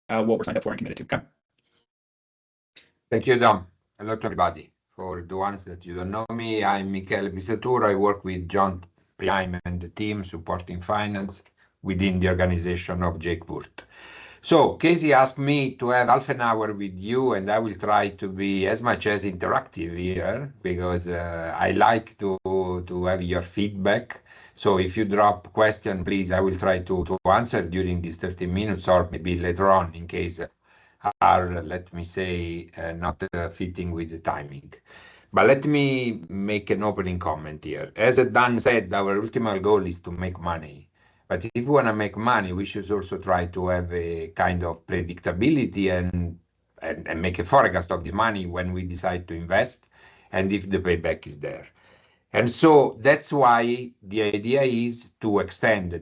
what we're signed up for and committed to. Okay. Thank you, Dom. Hello to everybody. For the ones that you don't know me, I'm Michele Bisatur. I work with John Prime and the team supporting finance within the organization of Jake Wurt. So Casey asked me to have half an hour with you, and I will try to be as much as interactive here because I like to have your feedback. So if you drop question, please, I will try to answer during these 30 minutes or maybe later on in case are, let me say, not fitting with the timing. But let me make an opening comment here. As Dan said, our ultimate goal is to make money. But if we want to make money, we should also try to have a kind of predictability and make a forecast of this money when we decide to invest and if the payback is there. And so that's why the idea is to extend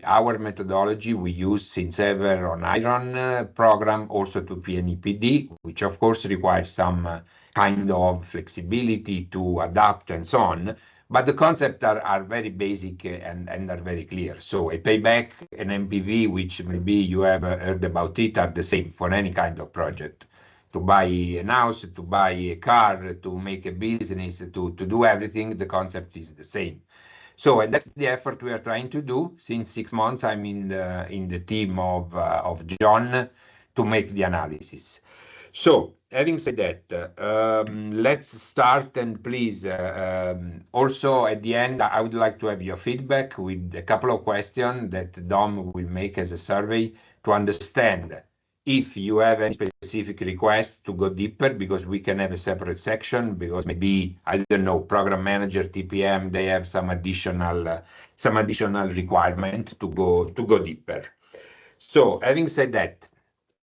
our methodology we use since ever on iron program also to PNEPD, which of course requires some kind of flexibility to adapt and so on. But the concepts are very basic and are very clear. So a payback, an NPV, which maybe you have heard about it, are the same for any kind of project. To buy an house, to buy a car, to make a business, to do everything, the concept is the same. So and that's the effort we are trying to do. Since 6 months, I'm in the team of John to make the analysis. So having said that, let's start and please also at the end, I would like to have your feedback with a couple of questions that Dom will make as a survey to understand if you have any specific request to go deeper, because we can have a separate section, because maybe, I don't know, program manager, TPM, they have some additional requirement to go deeper. So having said that,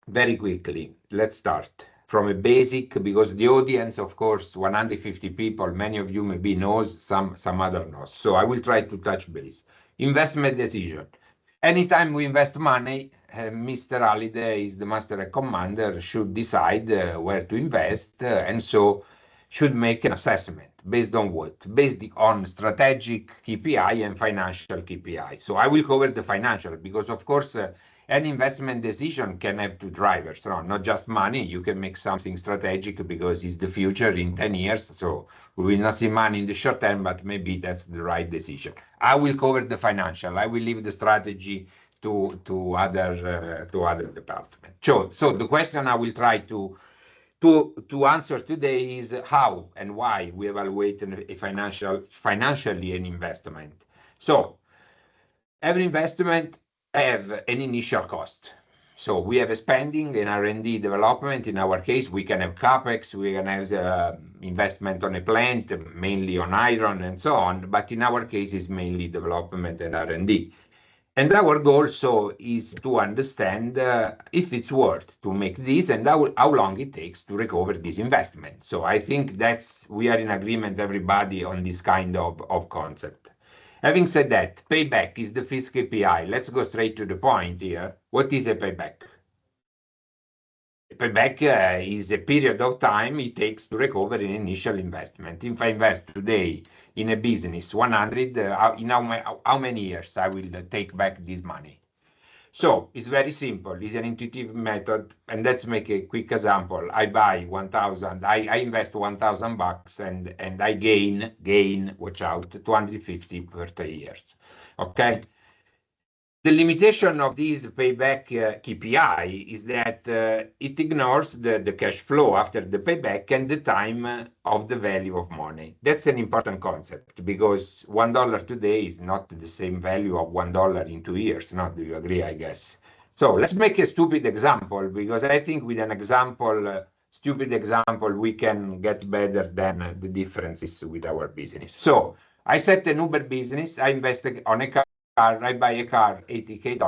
very quickly, let's start from a basic, because the audience, of course, 150 people, many of you maybe knows, some other knows. So I will try to touch base. Investment decision. Anytime we invest money, Mr. Halliday is the master and commander, should decide where to invest, and so should make an assessment based on what? Based on strategic KPI and financial KPI. So I will cover the financial because, of course, an investment decision can have two drivers, no? Not just money. You can make something strategic because it's the future in 10 years. So we will not see money in the short term, but maybe that's the right decision. I will cover the financial. I will leave the strategy to other departments. So the question I will try to answer today is how and why we evaluate a financially an investment. So every investment have an initial cost. So we have a spending in R&D development. In our case, we can have CapEx, we can have investment on a plant, mainly on iron and so on. But in our case, it's mainly development and R&D. And our goal so is to understand if it's worth to make this and how long it takes to recover this investment. So I think we are in agreement, everybody, on this kind of concept. Having said that, payback is the fifth KPI. Let's go straight to the point here. What is a payback? A payback is a period of time it takes to recover an initial investment. If I invest today in a business 100, in how many years I will take back this money? So it's very simple. It's an intuitive method. And let's make a quick example. I buy 1,000, I invest $1,000 and I gain, watch out, 250 per 3 years. Okay? The limitation of this payback KPI is that it ignores the cash flow after the payback and the time of the value of money. That's an important concept because $1 today is not the same value of $1 in 2 years. No, do you agree, I guess? So let's make a stupid example because I think with an example, stupid example, we can get better than the differences with our business. So I set an Uber business, I invest on a car, I buy a car, $80K,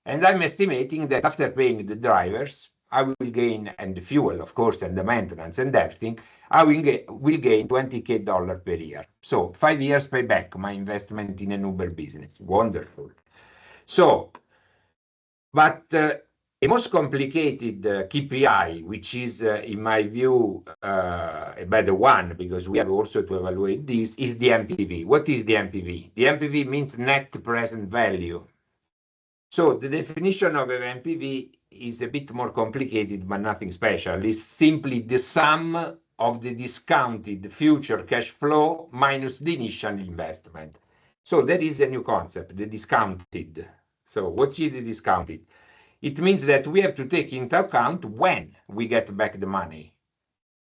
and I'm estimating that after paying the drivers, I will gain, and the fuel, of course, and the maintenance and everything, I will gain $20K per year. So 5 years payback, my investment in an Uber business. Wonderful. So, but a most complicated KPI, which is, in my view, a better one, because we have also to evaluate this, is the NPV. What is the NPV? The NPV means net present value. So the definition of an NPV is a bit more complicated, but nothing special. It's simply the sum of the discounted future cash flow minus the initial investment. So that is a new concept, the discounted. So what's the discounted? It means that we have to take into account when we get back the money.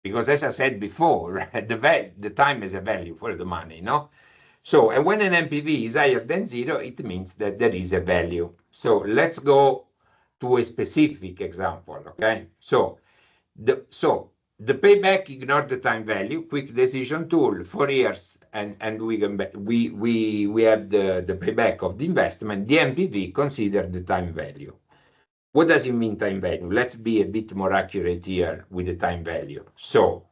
Because as I said before, the time is a value for the money, no? So, and when an NPV is higher than zero, it means that there is a value. So let's go to a specific example, okay? So the payback, ignore the time value, quick decision tool, 4 years, and we have the payback of the investment. The NPV, consider the time value. What does it mean, time value? Let's be a bit more accurate here with the time value. So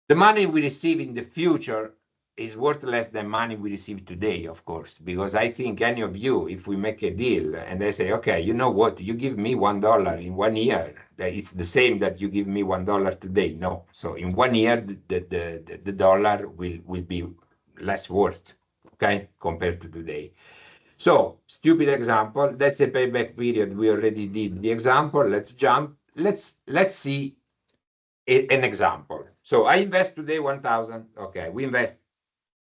the money we receive in the future is worth less than money we receive today, of course, because I think any of you, if we make a deal and they say, okay, you know what, you give me $1 in 1 year, it's the same that you give me $1 today. No. So in 1 year, the dollar will be less worth, okay, compared to today. So, stupid example, that's a payback period. We already did the example. Let's jump. Let's see an example. So I invest today 1,000. Okay, we invest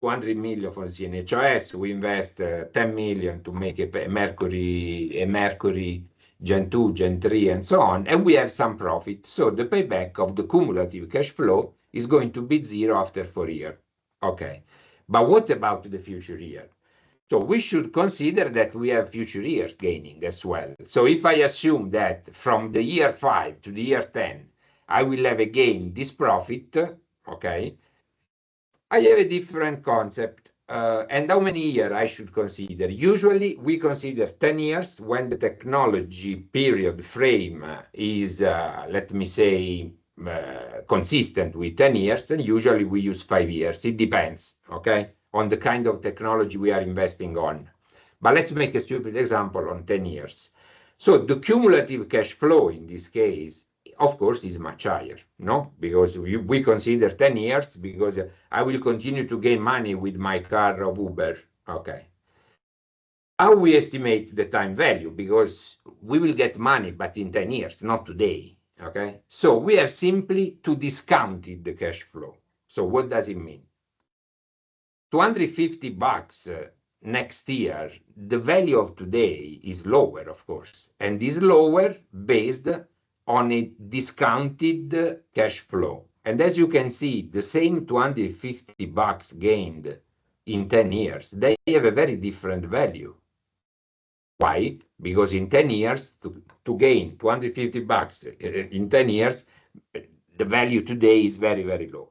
200 million for CNHOS. We invest 10 million to make a Mercury Gen 2, Gen 3, and so on, and we have some profit. So the payback of the cumulative cash flow is going to be zero after 4 years. Okay, but what about the future year? So we should consider that we have future years gaining as well. So if I assume that from the year 5 to the year 10, I will have again this profit, okay, I have a different concept. And how many years I should consider? Usually we consider 10 years when the technology period frame is, let me say, consistent with 10 years, and usually we use 5 years. It depends, okay, on the kind of technology we are investing on. But let's make a stupid example on 10 years. So the cumulative cash flow in this case, of course, is much higher, no? Because we consider 10 years because I will continue to gain money with my car of Uber, okay? How we estimate the time value? Because we will get money, but in 10 years, not today, okay? So we have simply to discount the cash flow. So what does it mean? $250 next year, the value of today is lower, of course, and is lower based on a discounted cash flow. And as you can see, the same $250 gained in 10 years, they have a very different value. Why? Because in 10 years, to gain $250 in 10 years, the value today is very, very low.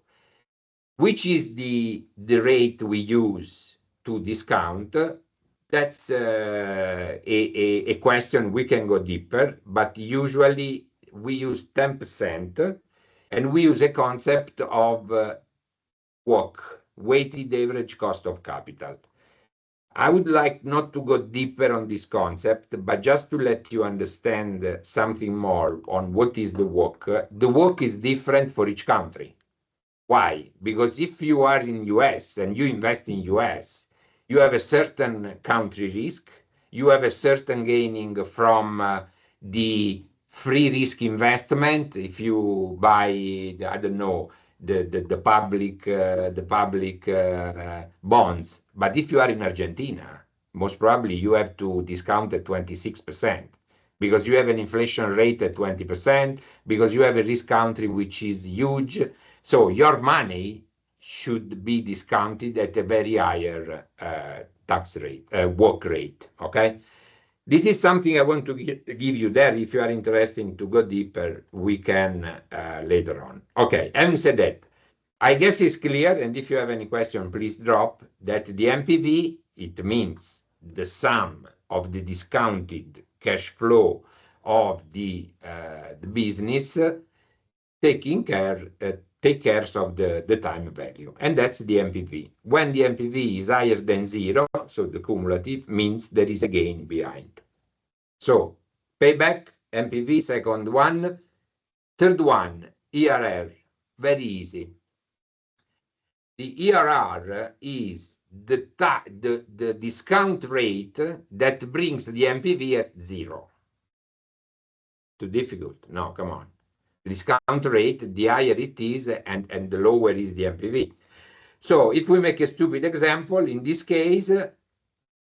Which is the rate we use to discount? That's a question we can go deeper, but usually we use 10%, and we use a concept of WACC, weighted average cost of capital. I would like not to go deeper on this concept, but just to let you understand something more on what is the WACC. The WACC is different for each country. Why? Because if you are in US and you invest in US, you have a certain country risk, you have a certain gaining from the free risk investment. If you buy, I don't know, the public bonds. But if you are in Argentina, most probably you have to discount at 26% because you have an inflation rate at 20%, because you have a risk country which is huge. So your money should be discounted at a very higher tax rate, WACC rate, okay? This is something I want to give you there. If you are interested to go deeper, we can later on. Okay, having said that, I guess it's clear, and if you have any question, please drop that the NPV, it means the sum of the discounted cash flow of the business take care of the time value, and that's the NPV. When the NPV is higher than zero, so the cumulative, means there is a gain behind. So payback, NPV, second one. Third one, ERR, very easy. The ERR is the discount rate that brings the NPV at zero. Too difficult? No, come on. The discount rate, the higher it is, and the lower is the NPV. So if we make a stupid example, in this case,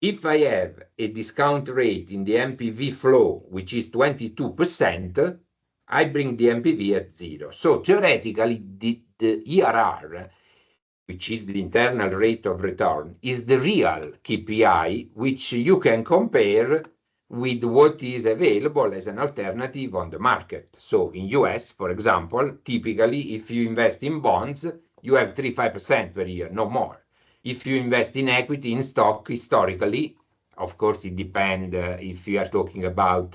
if I have a discount rate in the NPV flow, which is 22%, I bring the NPV at zero. So theoretically, the IRR, which is the internal rate of return, is the real KPI, which you can compare with what is available as an alternative on the market. So in US, for example, typically, if you invest in bonds, you have 3-5% per year, no more. If you invest in equity, in stock, historically, of course, it depends if you are talking about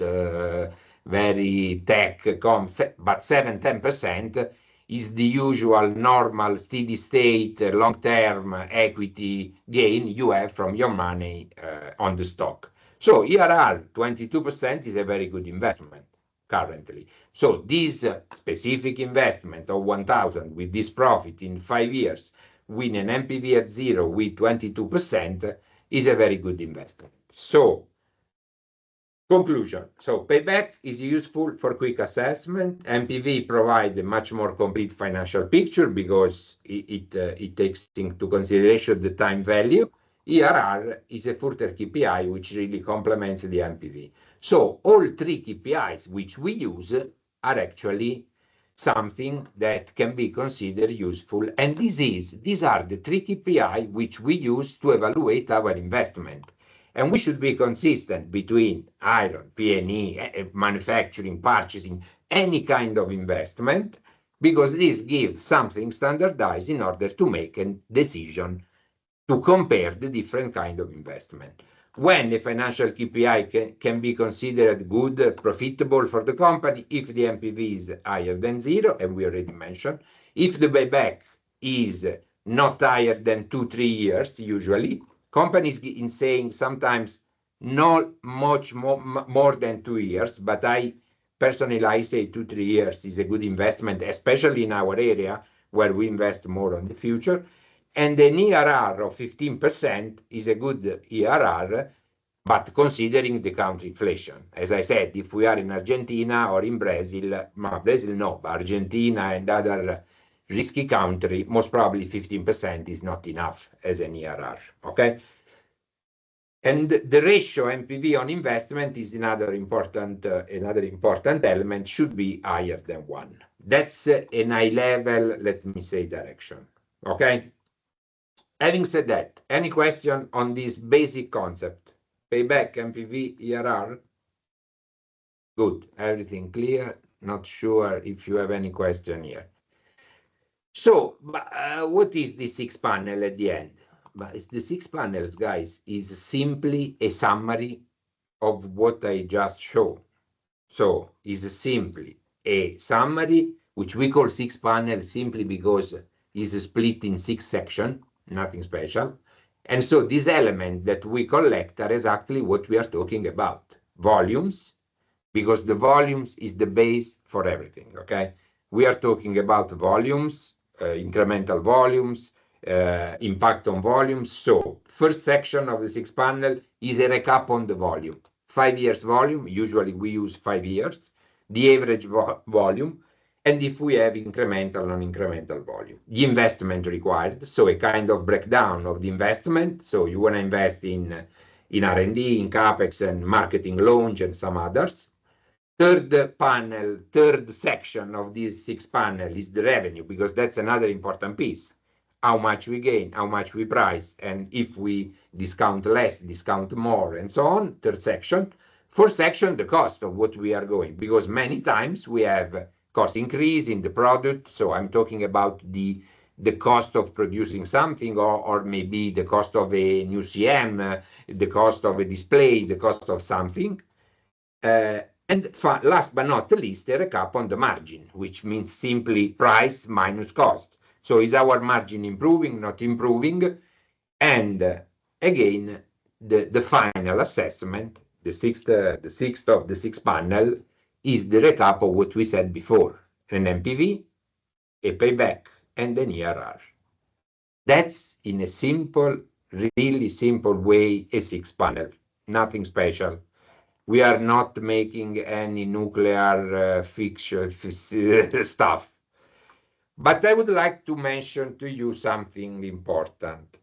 very tech, but 7-10% is the usual normal steady state long-term equity gain you have from your money on the stock. So IRR 22% is a very good investment currently. So this specific investment of 1,000 with this profit in 5 years with an NPV at zero with 22% is a very good investment. So conclusion. So Payback is useful for quick assessment. NPV provides a much more complete financial picture because it takes into consideration the time value. IRR is a further KPI which really complements the NPV. So all three KPIs which we use are actually something that can be considered useful. And these are the three KPI which we use to evaluate our investment. And we should be consistent between iron, P&E, manufacturing, purchasing, any kind of investment, because this gives something standardized in order to make a decision to compare the different kind of investment. When a financial KPI can be considered good, profitable for the company, if the NPV is higher than zero, and we already mentioned, if the payback is not higher than 2-3 years, usually, companies in saying sometimes not much more than 2 years, but I personally say 2-3 years is a good investment, especially in our area where we invest more on the future. And an IRR of 15% is a good IRR, but considering the country inflation. As I said, if we are in Argentina or in Brazil, Brazil no, but Argentina and other risky country, most probably 15% is not enough as an IRR, okay? And the ratio NPV on investment is another important element, should be higher than 1. That's a high level, let me say, direction, okay? Having said that, any question on this basic concept? Payback, NPV, IRR? Good, everything clear. Not sure if you have any question here. So, what is the 6 panel at the end? But the 6 panels, guys, is simply a summary of what I just showed. So, it's simply a summary, which we call 6 panels simply because it's split in 6 sections, nothing special. And so these elements that we collect are exactly what we are talking about. Volumes, because the volumes is the base for everything, okay? We are talking about volumes, incremental volumes, impact on volumes. So first section of the 6 panel is a recap on the volume. 5 years volume, usually we use 5 years, the average volume, and if we have incremental, non-incremental volume. The investment required, so a kind of breakdown of the investment. So you want to invest in R&D, in CapEx and marketing launch and some others. Third section of this 6 panel is the revenue, because that's another important piece. How much we gain, how much we price, and if we discount less, discount more, and so on. Third section. Fourth section, the cost of what we are going, because many times we have cost increase in the product. So I'm talking about the cost of producing something, or maybe the cost of a new CM, the cost of a display, the cost of something. And last but not least, a recap on the margin, which means simply price minus cost. So is our margin improving, not improving? And again, the final assessment, the sixth of the 6 panel, is the recap of what we said before: an NPV, a payback, and an IRR. That's in a simple really simple way, a 6 panel, nothing special. We are not making any nuclear fiction stuff. But I would like to mention to you something important.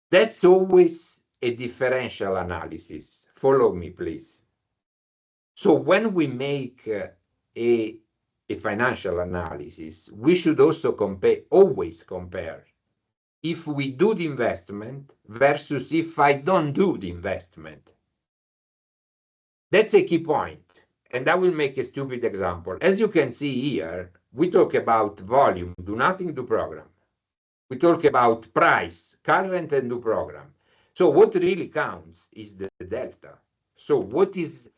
That's always a differential analysis. Follow me, please. So when we make a financial analysis, we should also always compare if we do the investment versus if I don't do the investment. That's a key point. And I will make a stupid example. As you can see here, we talk about volume, do nothing, do program. We talk about price, current and do program. So what really counts is the delta. So what is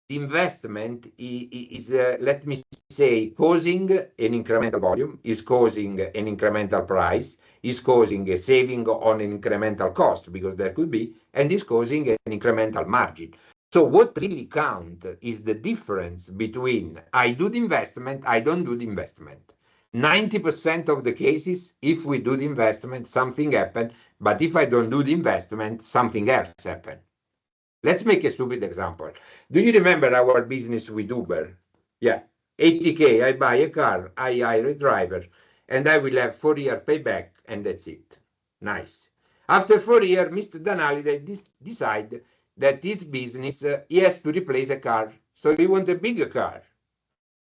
the investment is let me say, causing an incremental volume, is causing an incremental price, is causing a saving on an incremental cost, because there could be, and is causing an incremental margin. So what really counts is the difference between I do the investment, I don't do the investment. 90% of the cases, if we do the investment, something happens, but if I don't do the investment, something else happens. Let's make a stupid example. Do you remember our business with Uber? Yeah, 80K, I buy a car, I hire a driver, and I will have 4-year payback, and that's it. Nice. After 4 years, Mr. Danali decide that his business, he has to replace a car. So he wants a bigger car.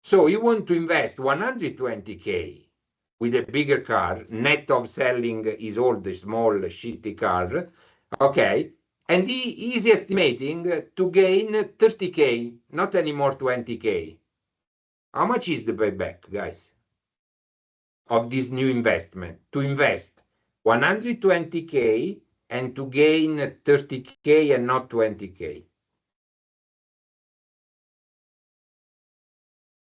So he wants to invest 120K with a bigger car, net of selling his old, small, shitty car. Okay. And he is estimating to gain 30K, not anymore 20K. How much is the payback, guys, of this new investment? To invest 120K and to gain 30K and not 20K.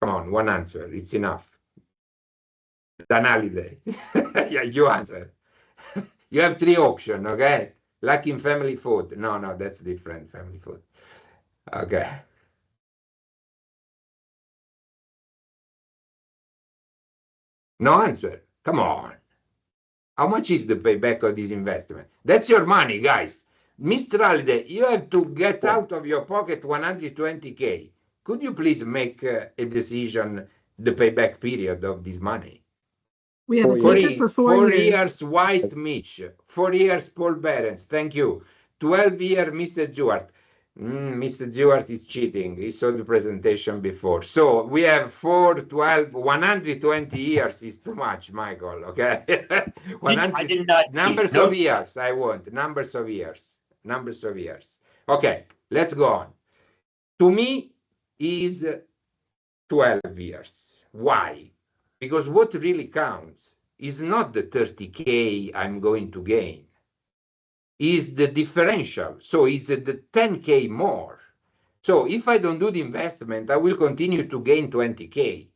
Come on, one answer. It's enough. Danali. Yeah, you answer. You have 3 options, okay? Like in family food. No, that's different, family food. Okay. No answer. Come on. How much is the payback of this investment? That's your money, guys. Mr. Holiday, you have to get out of your pocket 120K. Could you please make a decision, the payback period of this money? We have a ticket for 4 years. 4 years, White Mitch. 4 years, Paul Behrens. Thank you. 12 years, Mr. Stewart. Mr. Stewart is cheating. He saw the presentation before. So we have 4, 12, 120 years is too much, Michael. Okay. 100 numbers of years. I want numbers of years. Numbers of years. Okay. Let's go on. To me, is 12 years. Why? Because what really counts is not the 30K I'm going to gain, is the differential. So it's the 10K more. So if I don't do the investment, I will continue to gain 20K.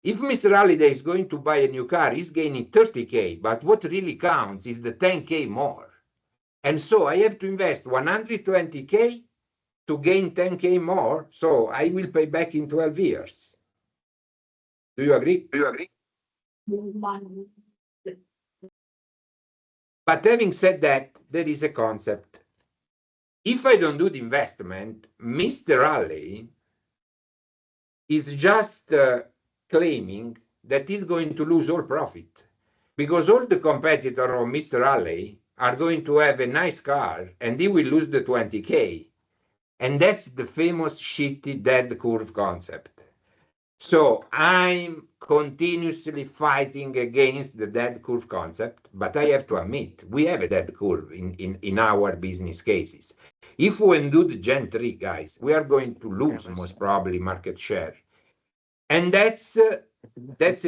If Mr. Holiday is going to buy a new car, he's gaining 30K, but what really counts is the 10K more. And so I have to invest 120K to gain 10K more, so I will pay back in 12 years. Do you agree? But having said that, there is a concept. If I don't do the investment, Mr. Alley is just claiming that he's going to lose all profit, because all the competitors of Mr. Alley are going to have a nice car and he will lose the 20K. And that's the famous shitty dead curve concept. So I'm continuously fighting against the dead curve concept, but I have to admit, we have a dead curve in our business cases. If we undo the Gen 3, guys, we are going to lose most probably market share. And that's a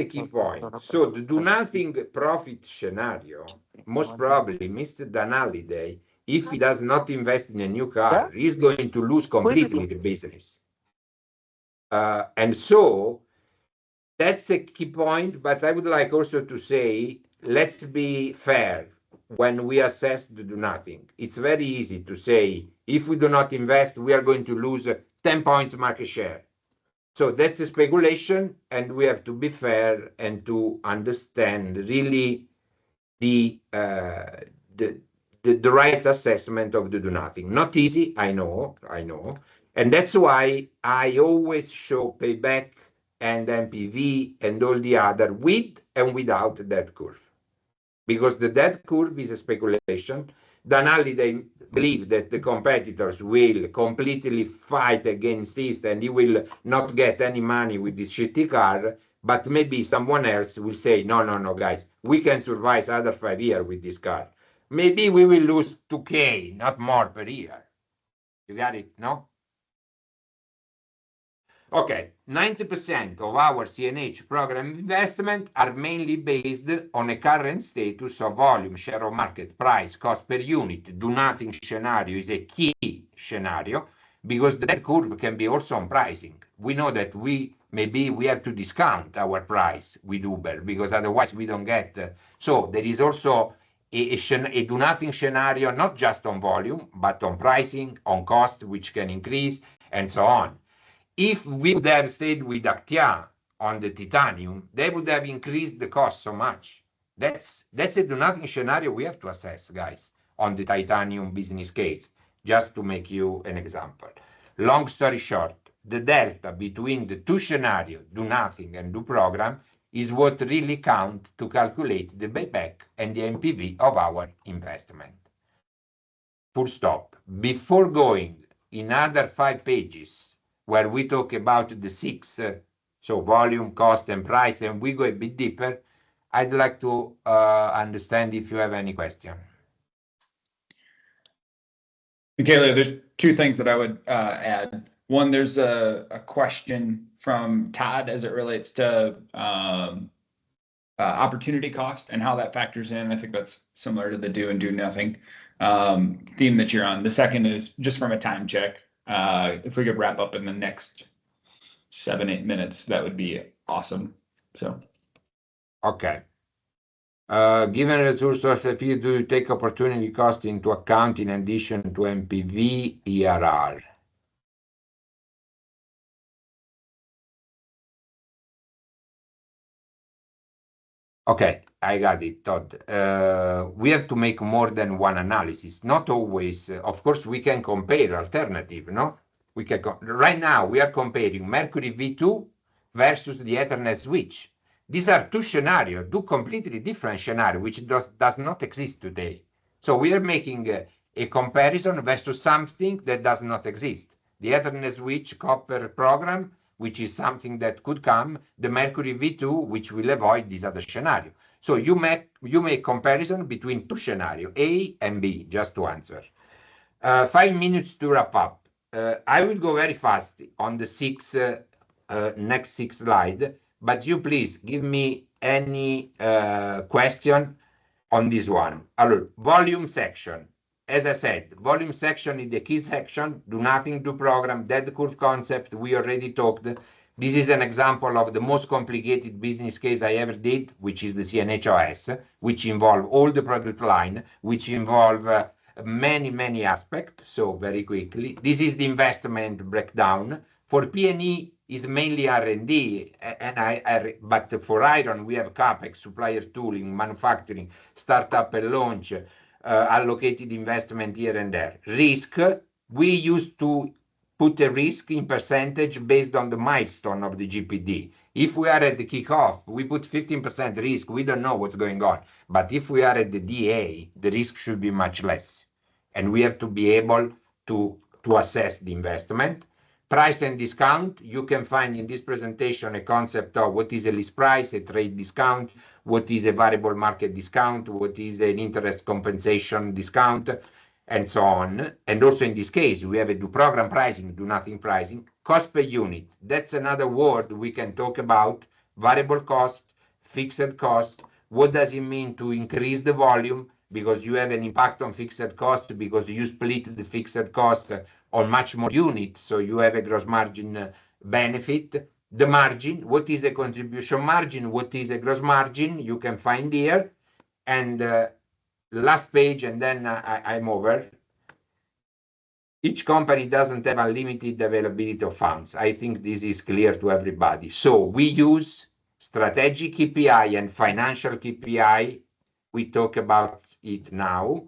key point. So the do nothing profit scenario, most probably Mr. Danali, if he does not invest in a new car, he's going to lose completely the business. And so that's a key point, but I would like also to say, let's be fair when we assess the do nothing. It's very easy to say, if we do not invest, we are going to lose 10 points market share. So that's a speculation, and we have to be fair and to understand really the the right assessment of the do nothing. Not easy, I know. And that's why I always show payback and NPV and all the other with and without dead curve. Because the dead curve is a speculation. Then only they believe that the competitors will completely fight against this and he will not get any money with this shitty car, but maybe someone else will say, no, guys, we can survive another 5 years with this car. Maybe we will lose 2K, not more per year. You got it, no? Okay, 90% of our CNH program investment are mainly based on a current status of volume, share of market, price, cost per unit. Do nothing scenario is a key scenario because that curve can be also on pricing. We know that maybe we have to discount our price with Uber because otherwise we don't get. So there is also a do nothing scenario, not just on volume, but on pricing, on cost, which can increase, and so on. If we would have stayed with Actia on the titanium, they would have increased the cost so much. That's a do nothing scenario we have to assess, guys, on the titanium business case, just to make you an example. Long story short, the delta between the two scenarios, do nothing and do program, is what really counts to calculate the payback and the NPV of our investment. Full stop. Before going in other 5 pages, where we talk about the 6, so volume, cost, and price, and we go a bit deeper, I'd like to understand if you have any question. Michele, there's 2 things that I would add. One, there's a question from Todd as it relates to opportunity cost and how that factors in. I think that's similar to the do and do nothing theme that you're on. The second is just from a time check. If we could wrap up in the next 7-8 minutes, that would be awesome. So, okay. Given resources, if you do take opportunity cost into account in addition to NPV, ERR. Okay, I got it, Todd. We have to make more than one analysis. Not always. Of course, we can compare alternative, no? Right now, we are comparing Mercury V2 versus the Ethernet switch. These are 2 scenarios, 2 completely different scenarios, which does not exist today. So we are making a comparison versus something that does not exist. The Ethernet switch copper program, which is something that could come, the Mercury V2, which will avoid this other scenario. So you make comparison between 2 scenarios, A and B, just to answer. 5 minutes to wrap up. I will go very fast on the next 6 slides, but you please give me any question on this one. Volume section. As I said, volume section is the key section. Do nothing to program, dead curve concept. We already talked. This is an example of the most complicated business case I ever did, which is the CNHOS, which involve all the product line, which involve many aspects. So very quickly, this is the investment breakdown. For P&E is mainly R&D, but for iron we have capex, supplier tooling, manufacturing, startup and launch, allocated investment here and there. Risk, we used to put a risk in percentage based on the milestone of the GPD. If we are at the kickoff, we put 15% risk. We don't know what's going on. But if we are at the DA, the risk should be much less. And we have to be able to assess the investment. Price and discount, you can find in this presentation a concept of what is a list price, a trade discount, what is a variable market discount, what is an interest compensation discount, and so on. And also in this case, we have a do program pricing, do nothing pricing. Cost per unit, that's another word we can talk about. Variable cost, fixed cost. What does it mean to increase the volume? Because you have an impact on fixed cost because you split the fixed cost on much more units, so you have a gross margin benefit. The margin, what is a contribution margin, what is a gross margin, you can find here. And last page, and then I'm over. Each company doesn't have unlimited availability of funds. I think this is clear to everybody. So we use strategic KPI and financial KPI. We talk about it now.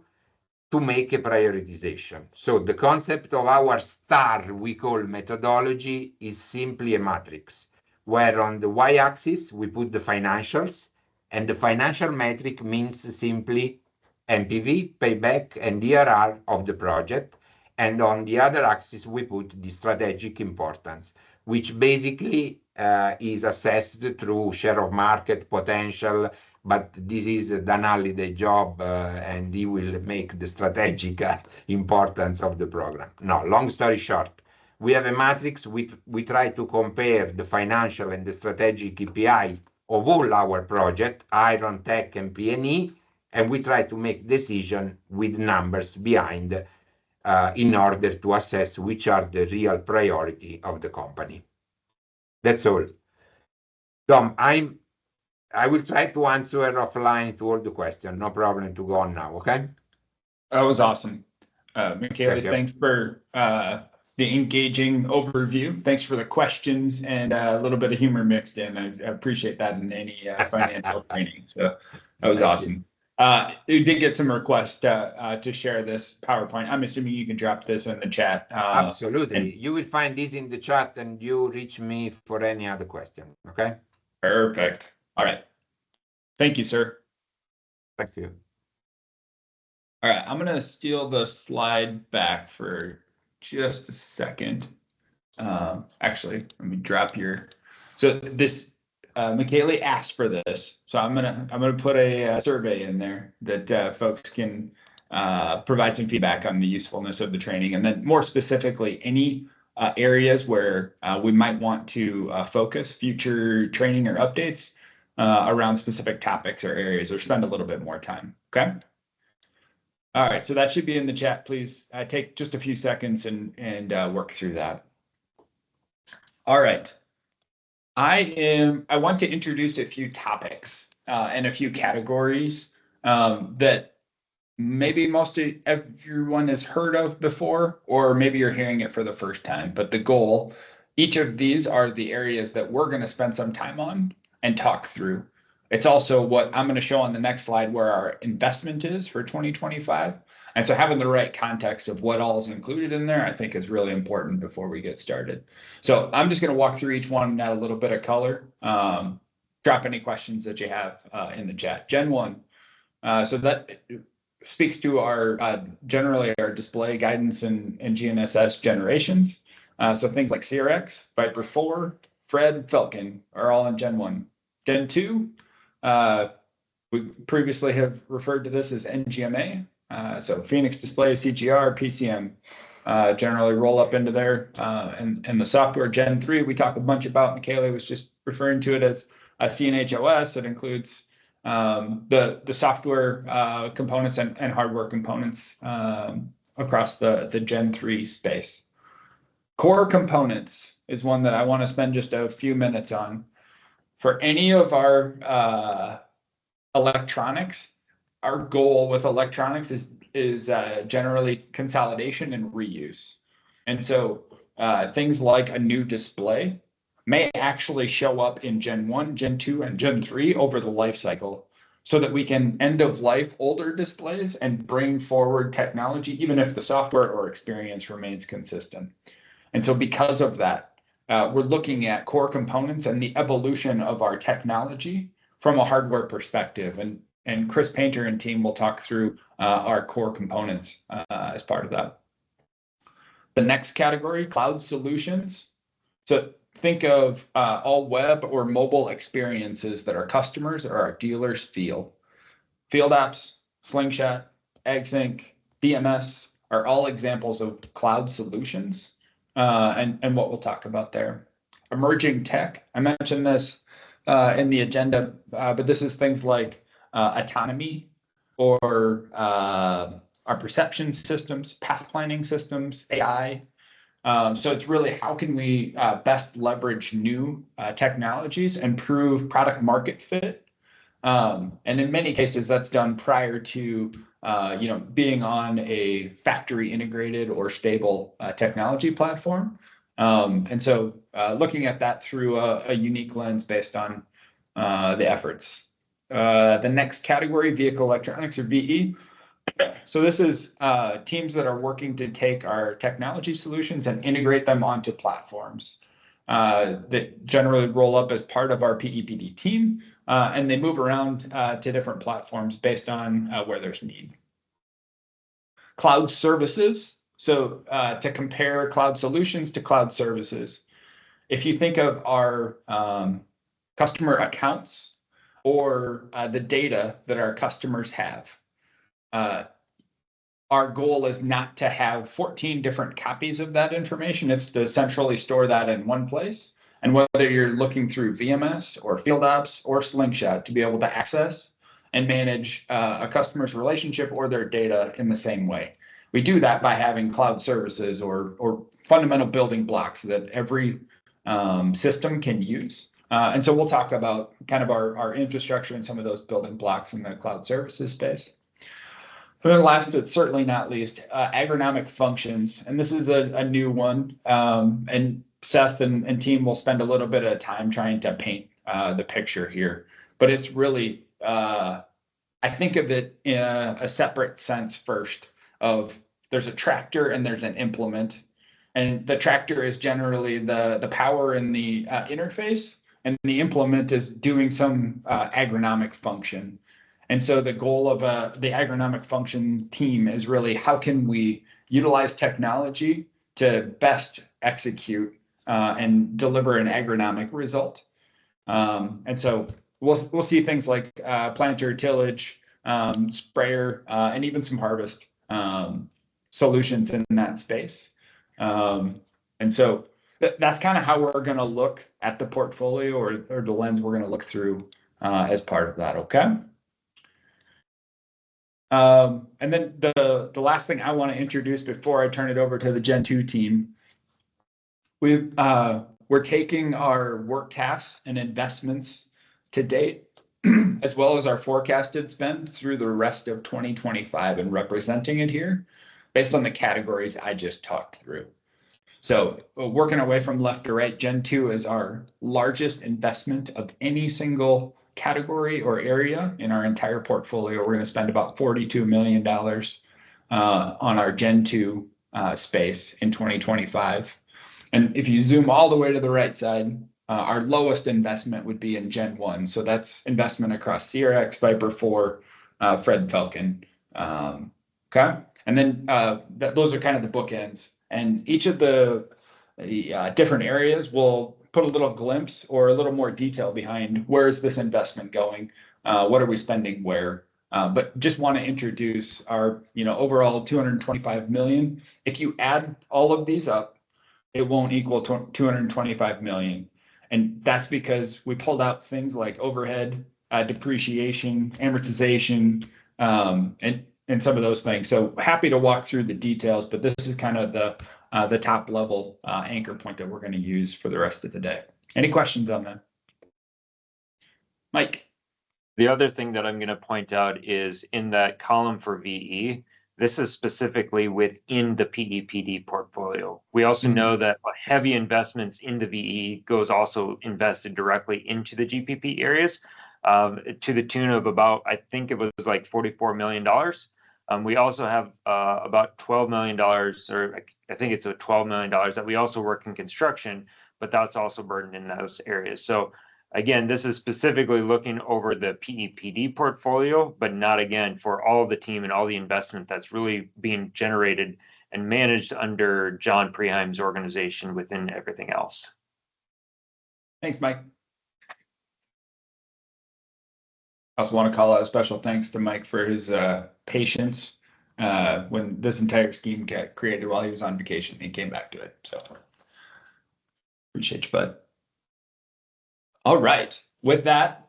to make a prioritization. So the concept of our STAR, we call methodology, is simply a matrix, where on the y-axis we put the financials, and the financial metric means simply NPV, payback, and IRR of the project. And on the other axis, we put the strategic importance, which basically is assessed through share of market potential, but this is Dan Halliday's job, and he will make the strategic importance of the program. No, long story short, we have a matrix. We try to compare the financial and the strategic KPI of all our projects, iron, tech, and P&E, and we try to make decision with numbers behind in order to assess which are the real priority of the company. That's all. Dom, I will try to answer offline to all the questions. No problem to go on now, okay? That was awesome. Michele, thanks for the engaging overview. Thanks for the questions and a little bit of humor mixed in. I appreciate that in any financial training. So that was awesome. You did get some requests to share this PowerPoint. I'm assuming you can drop this in the chat. Absolutely. You will find this in the chat and you reach me for any other question, okay? Perfect. All right. Thank you, sir. Thank you. All right. I'm going to steal the slide back for just a second. Actually, let me drop your. So this, Michele asked for this. So I'm gonna put a survey in there that folks can provide some feedback on the usefulness of the training, and then more specifically, any areas where we might want to focus future training or updates around specific topics or areas, or spend a little bit more time. Okay. All right. So that should be in the chat. Please take just a few seconds and work through that. All right. I want to introduce a few topics and a few categories that maybe most everyone has heard of before, or maybe you're hearing it for the first time. But the goal, each of these are the areas that we're going to spend some time on and talk through. It's also what I'm going to show on the next slide where our investment is for 2025. And so having the right context of what all is included in there, I think is really important before we get started. So I'm just going to walk through each one and add a little bit of color. Drop any questions that you have in the chat. Gen 1. So that speaks to our generally our display guidance and GNSS generations. So things like CRX, Viper 4, Fred, Falcon are all in Gen 1. Gen 2, we previously have referred to this as NGMA. So Phoenix Display, CGR, PCM generally roll up into there. And the software Gen 3, we talk a bunch about. Michele was just referring to it as a CNHOS. It includes the software components and hardware components across the Gen 3 space. Core components is one that I want to spend just a few minutes on. For any of our electronics, our goal with electronics is generally consolidation and reuse. And so things like a new display may actually show up in Gen 1, Gen 2, and Gen 3 over the life cycle so that we can end of life older displays and bring forward technology, even if the software or experience remains consistent. And so because of that, we're looking at core components and the evolution of our technology from a hardware perspective. And Chris Painter and team will talk through our core components as part of that. The next category, cloud solutions. So think of all web or mobile experiences that our customers or our dealers feel. Field apps, Slingshot, AgSync, DMS are all examples of cloud solutions and what we'll talk about there. Emerging tech, I mentioned this in the agenda, but this is things like autonomy or our perception systems, path planning systems, AI. So it's really how can we best leverage new technologies and prove product market fit. And in many cases, that's done prior to being on a factory integrated or stable technology platform. And so looking at that through a unique lens based on the efforts. The next category, vehicle electronics or VE. So this is teams that are working to take our technology solutions and integrate them onto platforms that generally roll up as part of our PEPD team, and they move around to different platforms based on where there's need. Cloud services. So to compare cloud solutions to cloud services, if you think of our customer accounts or the data that our customers have, our goal is not to have 14 different copies of that information. It's to centrally store that in one place. And whether you're looking through VMS or Field Ops or Slingshot, to be able to access and manage a customer's relationship or their data in the same way. We do that by having cloud services or fundamental building blocks that every system can use. And so we'll talk about kind of our infrastructure and some of those building blocks in the cloud services space. And then last, but certainly not least, agronomic functions. And this is a new one. And Seth and team will spend a little bit of time trying to paint the picture here. But it's really, I think of it in a separate sense first of there's a tractor and there's an implement. And the tractor is generally the power in the interface, and the implement is doing some agronomic function. And so the goal of the agronomic function team is really how can we utilize technology to best execute and deliver an agronomic result. And so we'll see things like planter, tillage, sprayer, and even some harvest solutions in that space. And so that's kind of how we're going to look at the portfolio or the lens we're going to look through as part of that. Okay. And then the last thing I want to introduce before I turn it over to the Gen 2 team, we're taking our work tasks and investments to date, as well as our forecasted spend through the rest of 2025 and representing it here based on the categories I just talked through. So working our way from left to right, Gen 2 is our largest investment of any single category or area in our entire portfolio. We're going to spend about $42 million on our Gen 2 space in 2025. And if you zoom all the way to the right side, our lowest investment would be in Gen 1. So that's investment across CRX, Viper 4, Fred Falcon. Okay. And then those are kind of the bookends. And each of the different areas will put a little glimpse or a little more detail behind where is this investment going, what are we spending where. But just want to introduce our overall 225 million. If you add all of these up, it won't equal 225 million. And that's because we pulled out things like overhead, depreciation, amortization, and some of those things. So happy to walk through the details, but this is kind of the top level anchor point that we're going to use for the rest of the day. Any questions on that? Mike? The other thing that I'm going to point out is in that column for VE, this is specifically within the PEPD portfolio. We also know that heavy investments in the VE goes also invested directly into the GPP areas to the tune of about, I think it was like $44 million. We also have about $12 million, or I think it's $12 million that we also work in construction, but that's also burdened in those areas. So again, this is specifically looking over the PEPD portfolio, but not again for all of the team and all the investment that's really being generated and managed under John Preheim's organization within everything else. Thanks, Mike. I also want to call out a special thanks to Mike for his patience when this entire scheme got created while he was on vacation. He came back to it. So appreciate you, bud. All right. With that,